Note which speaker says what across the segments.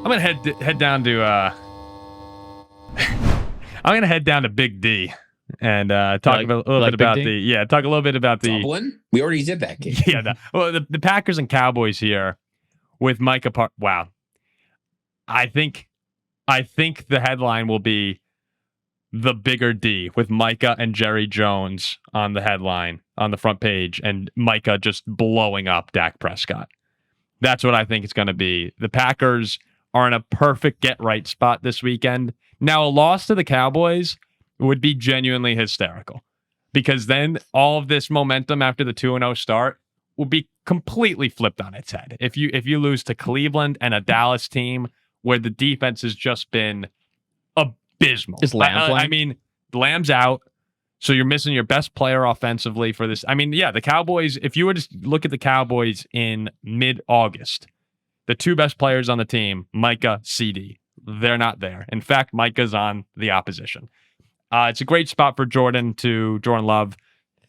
Speaker 1: I'm gonna head down to I'm gonna head down to Big D and talk a little bit about talk a little bit about the
Speaker 2: Dublin. We already did that game.
Speaker 1: Yeah, the Packers and Cowboys here with Micah. Wow, I think the headline will be the bigger D with Micah and Jerry Jones on the headline on the front page, and Micah just blowing up Dak Prescott. That's what I think it's going to be. The Packers are in a perfect get-right spot this weekend. Now, a loss to the Cowboys would be genuinely hysterical because then all of this momentum after the 2-0 start will be completely flipped on its head. If you lose to Cleveland and a Dallas team where the defense has just been abysmal.
Speaker 3: Is Lamb playing?
Speaker 1: I mean, Lamb's out, so you're missing your best player offensively for this. I mean, yeah, the Cowboys, if you were to look at the Cowboys in mid-August, the two best players on the team, Micah, CD, they're not there. In fact, Micah's on the opposition. It's a great spot for Jordan Love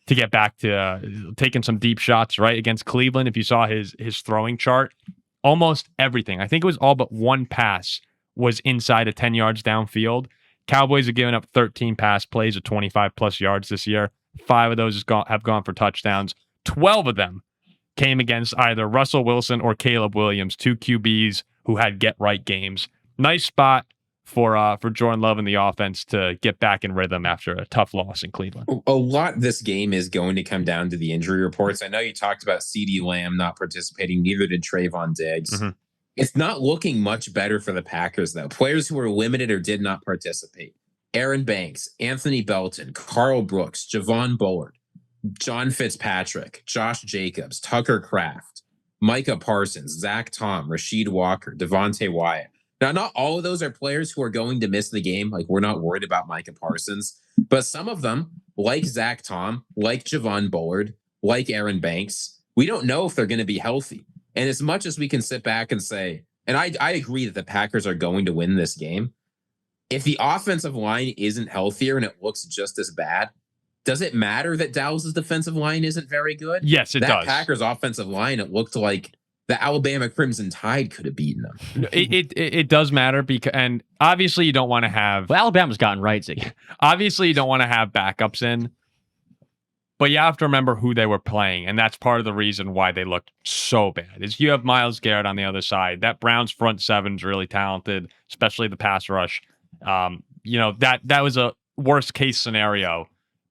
Speaker 1: to get back to taking some deep shots, right, against Cleveland. If you saw his throwing chart, almost everything, I think it was all but one pass, was inside of 10 yards downfield. Cowboys have given up 13 pass plays of 25-plus yards this year. 5 of those have gone for touchdowns. 12 of them came against either Russell Wilson or Caleb Williams, 2 QBs who had get-right games. Nice spot for Jordan Love and the offense to get back in rhythm after a tough loss in Cleveland.
Speaker 2: A lot this game is going to come down to the injury reports. I know you talked about CeeDee Lamb not participating, neither did Trayvon Diggs. Mm-hmm. It's not looking much better for the Packers, though. Players who were limited or did not participate: Aaron Banks, Anthony Belton, Carl Brooks, Javon Bullard, John Fitzpatrick, Josh Jacobs, Tucker Kraft, Micah Parsons, Zach Tom, Rasheed Walker, Devontae Wyatt. Now, not all of those are players who are going to miss the game. Like, we're not worried about Micah Parsons. But some of them, like Zach Tom, like Javon Bullard, like Aaron Banks, we don't know if they're going to be healthy. And as much as we can sit back and say, and I agree that the Packers are going to win this game, if the offensive line isn't healthier and it looks just as bad, does it matter that Dallas's defensive line isn't very good?
Speaker 1: Yes, it does.
Speaker 2: That Packers offensive line, it looked like the Alabama Crimson Tide could have beaten them.
Speaker 1: It does matter because, and obviously you don't want to have.
Speaker 3: Well, Alabama's gotten right, Ziggy.
Speaker 1: Obviously you don't want to have backups in, but you have to remember who they were playing, and that's part of the reason why they looked so bad. Is you have Myles Garrett on the other side. That Browns front seven's really talented, especially the pass rush. That was a worst case scenario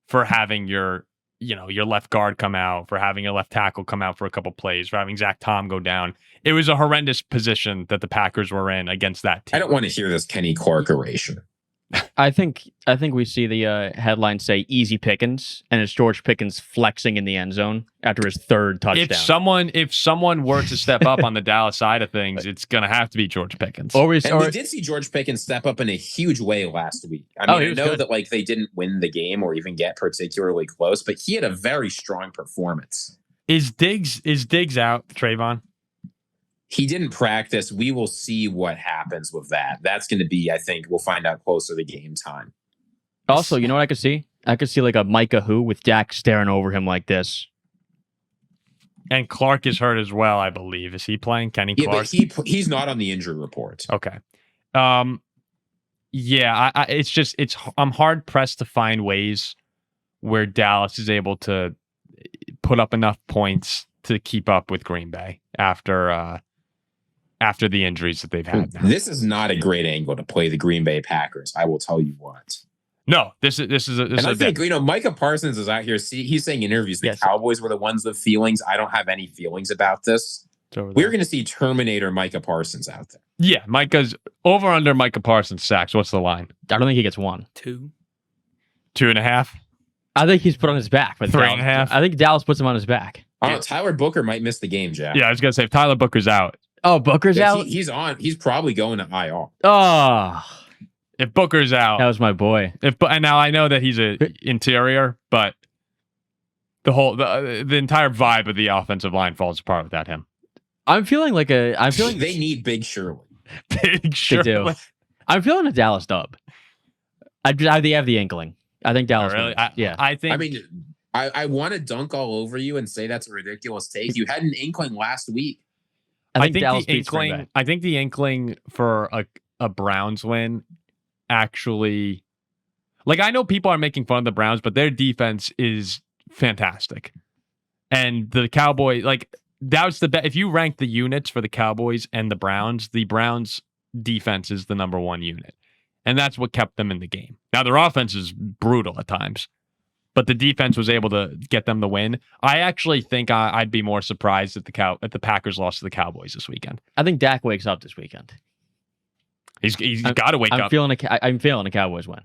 Speaker 1: for having your left guard come out, for having your left tackle come out for a couple plays, for having Zach Tom go down. It was a horrendous position that the Packers were in against that team.
Speaker 2: I don't want to hear this Kenny Clark oration.
Speaker 3: I think we see the headline say easy pickings, and it's George Pickens flexing in the end zone after his 3rd touchdown.
Speaker 1: If someone were to step up on the Dallas side of things, it's going to have to be George Pickens.
Speaker 2: We did see George Pickens step up in a huge way last week. I know good. That they didn't win the game or even get particularly close, but he had a very strong performance.
Speaker 1: Is Diggs out, Trayvon?
Speaker 2: He didn't practice. We will see what happens with that. That's going to be, I think, we'll find out closer to game time.
Speaker 3: Also, you know what I could see? I could see like a Micah Who with Dak staring over him like this.
Speaker 1: And Clark is hurt as well, I believe. Is he playing? Kenny Clark?
Speaker 2: Yeah, but he's not on the injury report.
Speaker 1: Okay. I'm hard pressed to find ways where Dallas is able to put up enough points to keep up with Green Bay after the injuries that they've had now.
Speaker 2: This is not a great angle to play the Green Bay Packers. I will tell you what.
Speaker 1: No, this is.
Speaker 2: I think Micah Parsons is out here. He's saying in interviews the Cowboys were the ones with feelings. I don't have any feelings about this. We're going to see Terminator Micah Parsons out there.
Speaker 1: Yeah, Micah's over under Micah Parsons sacks. What's the line?
Speaker 3: I don't think he gets 1.
Speaker 4: 2.
Speaker 1: 2.5.
Speaker 3: I think he's put on his back. But
Speaker 1: 3.5.
Speaker 3: I think Dallas puts him on his back.
Speaker 2: Tyler Booker might miss the game, Jack.
Speaker 1: Yeah, I was going to say if Tyler Booker's out.
Speaker 3: Oh, Booker's out?
Speaker 2: He's on. He's probably going to IR.
Speaker 3: Oh.
Speaker 1: If Booker's out.
Speaker 3: That was my boy.
Speaker 1: And now I know that he's an interior, but the entire vibe of the offensive line falls apart without him.
Speaker 3: I'm feeling
Speaker 2: they need Big Shirley.
Speaker 1: Big Shirley.
Speaker 3: They do. I'm feeling a Dallas dub. They have the inkling. I think Dallas.
Speaker 1: Oh, really?
Speaker 2: I want to dunk all over you and say that's a ridiculous take. You had an inkling last week.
Speaker 3: I think Dallas beats Green Bay.
Speaker 1: I think the inkling for a Browns win actually, like, I know people are making fun of the Browns, but their defense is fantastic. And the Cowboys, like, that was the best. If you rank the units for the Cowboys and the Browns defense is the number one unit. And that's what kept them in the game. Now, their offense is brutal at times, but the defense was able to get them the win. I actually think I'd be more surprised if the Packers lost to the Cowboys this weekend.
Speaker 3: I think Dak wakes up this weekend.
Speaker 1: He's got to wake up.
Speaker 3: I'm feeling a Cowboys win.